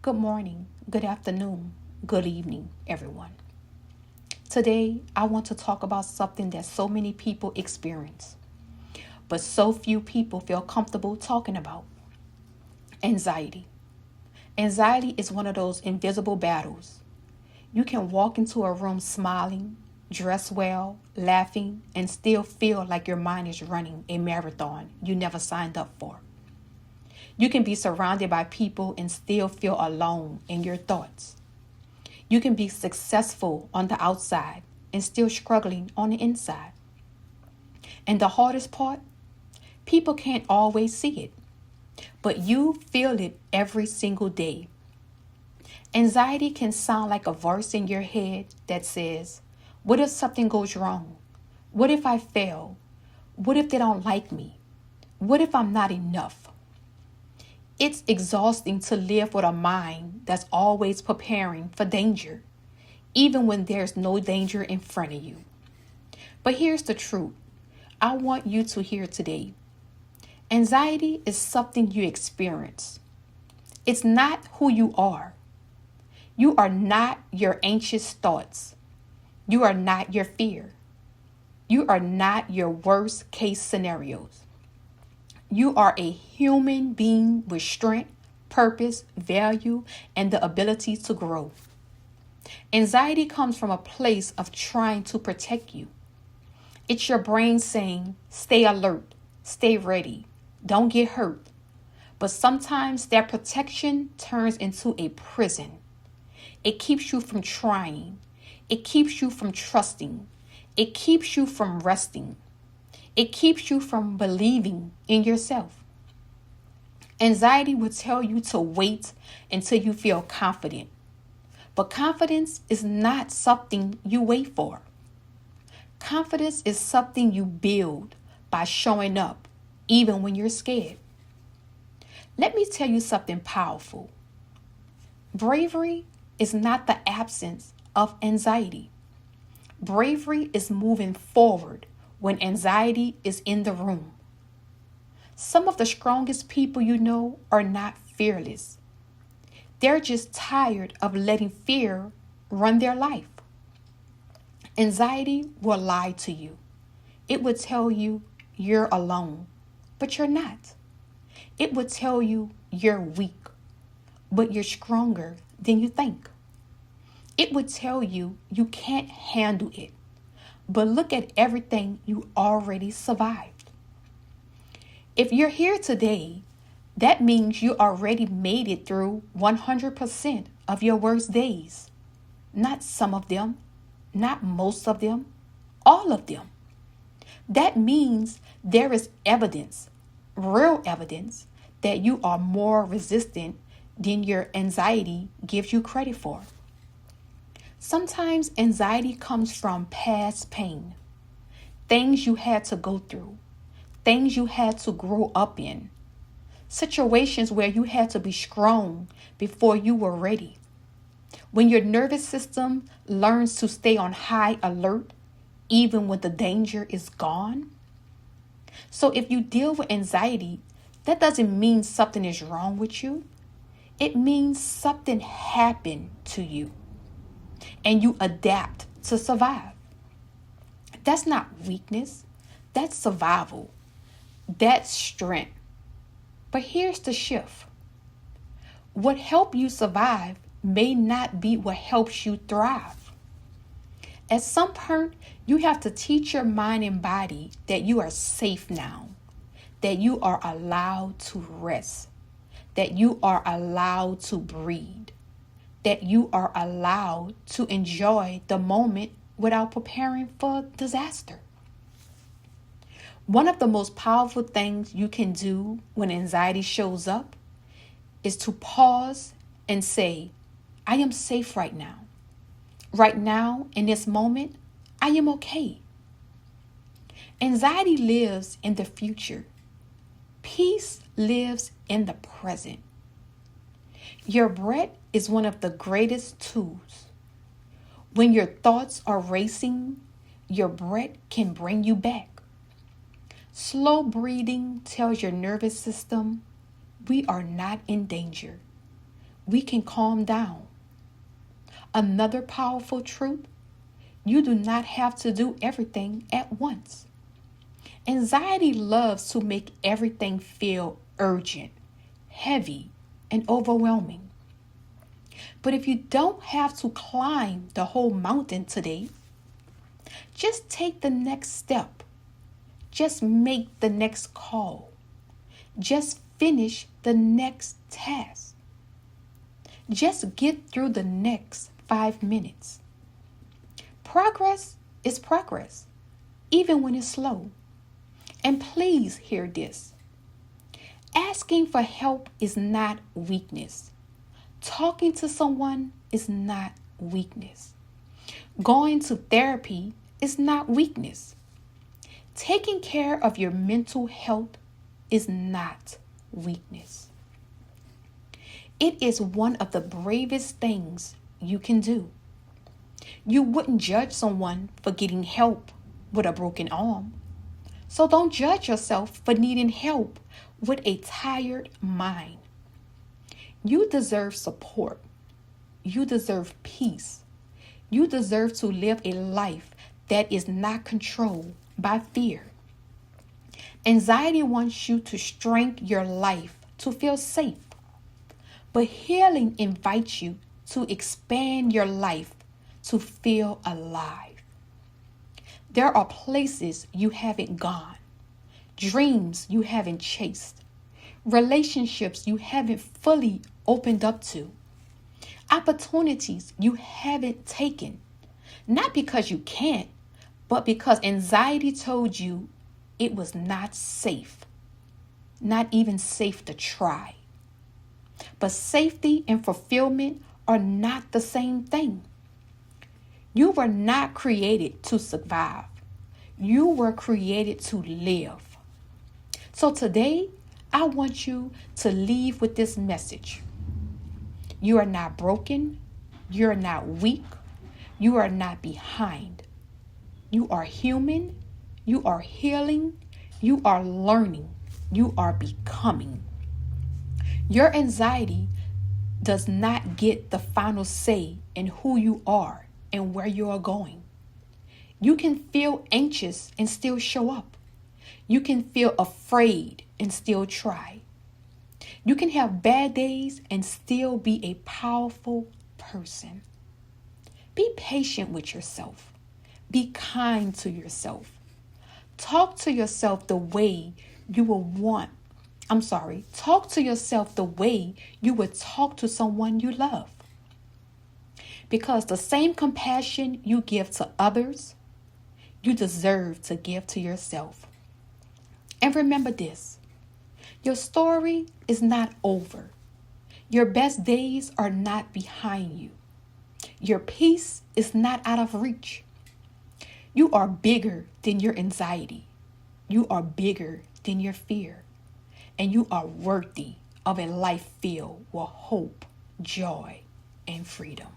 Good morning, good afternoon, good evening, everyone. Today, I want to talk about something that so many people experience, but so few people feel comfortable talking about: anxiety. Anxiety is one of those invisible battles. You can walk into a room smiling, dress well, laughing, and still feel like your mind is running a marathon you never signed up for. You can be surrounded by people and still feel alone in your thoughts. You can be successful on the outside and still struggling on the inside. And the hardest part, people can't always see it, but you feel it every single day. Anxiety can sound like a voice in your head that says, what if something goes wrong? What if I fail? What if they don't like me? What if I'm not enough? It's exhausting to live with a mind that's always preparing for danger, even when there's no danger in front of you. But here's the truth I want you to hear today. Anxiety is something you experience. It's not who you are. You are not your anxious thoughts. You are not your fear. You are not your worst case scenarios. You are a human being with strength, purpose, value, and the ability to grow. Anxiety comes from a place of trying to protect you. It's your brain saying, stay alert, stay ready, don't get hurt. But sometimes that protection turns into a prison. It keeps you from trying. It keeps you from trusting. It keeps you from resting. It keeps you from believing in yourself. Anxiety will tell you to wait until you feel confident. But confidence is not something you wait for. Confidence is something you build by showing up, even when you're scared. Let me tell you something powerful. Bravery is not the absence of anxiety. Bravery is moving forward when anxiety is in the room. Some of the strongest people you know are not fearless. They're just tired of letting fear run their life. Anxiety will lie to you. It will tell you you're alone, but you're not. It will tell you you're weak, but you're stronger than you think. It would tell you you can't handle it, but look at everything you already survived. If you're here today, that means you already made it through 100% of your worst days. Not some of them, not most of them, all of them. That means there is evidence, real evidence, that you are more resistant than your anxiety gives you credit for. Sometimes anxiety comes from past pain, things you had to go through, things you had to grow up in, situations where you had to be strong before you were ready. When your nervous system learns to stay on high alert, even when the danger is gone. So if you deal with anxiety, that doesn't mean something is wrong with you. It means something happened to you and you adapt to survive. That's not weakness. That's survival. That's strength. But here's the shift. What helped you survive may not be what helps you thrive. At some point, you have to teach your mind and body that you are safe now, that you are allowed to rest, that you are allowed to breathe, that you are allowed to enjoy the moment without preparing for disaster. One of the most powerful things you can do when anxiety shows up is to pause and say, I am safe right now. Right now, in this moment, I am okay. Anxiety lives in the future. Peace lives in the present. Your breath is one of the greatest tools. When your thoughts are racing, your breath can bring you back. Slow breathing tells your nervous system, we are not in danger. we can calm down. Another powerful truth: you do not have to do everything at once. Anxiety loves to make everything feel urgent, heavy, and overwhelming. But if you don't have to climb the whole mountain today, just take the next step. Just make the next call. Just finish the next task. Just get through the next 5 minutes. Progress is progress, even when it's slow. And please hear this. Asking for help is not weakness. Talking to someone is not weakness. Going to therapy is not weakness. Taking care of your mental health is not weakness. It is one of the bravest things you can do. You wouldn't judge someone for getting help with a broken arm. So don't judge yourself for needing help with a tired mind. You deserve support. You deserve peace. You deserve to live a life that is not controlled by fear. Anxiety wants you to shrink your life to feel safe. But healing invites you to expand your life to feel alive. There are places you haven't gone, dreams you haven't chased, relationships you haven't fully opened up to, opportunities you haven't taken, not because you can't, but because anxiety told you it was not safe, not even safe to try. But safety and fulfillment are not the same thing. You were not created to survive. You were created to live. So today, I want you to leave with this message. You are not broken. You are not weak. You are not behind. You are human. You are healing. You are learning. You are becoming. Your anxiety does not get the final say in who you are and where you are going. You can feel anxious and still show up. You can feel afraid and still try. You can have bad days and still be a powerful person. Be patient with yourself. Be kind to yourself. Talk to yourself the way you would talk to yourself the way you would talk to someone you love. Because the same compassion you give to others, you deserve to give to yourself. And remember this, your story is not over. Your best days are not behind you. Your peace is not out of reach. You are bigger than your anxiety. You are bigger than your fear. And you are worthy of a life filled with hope, joy, and freedom.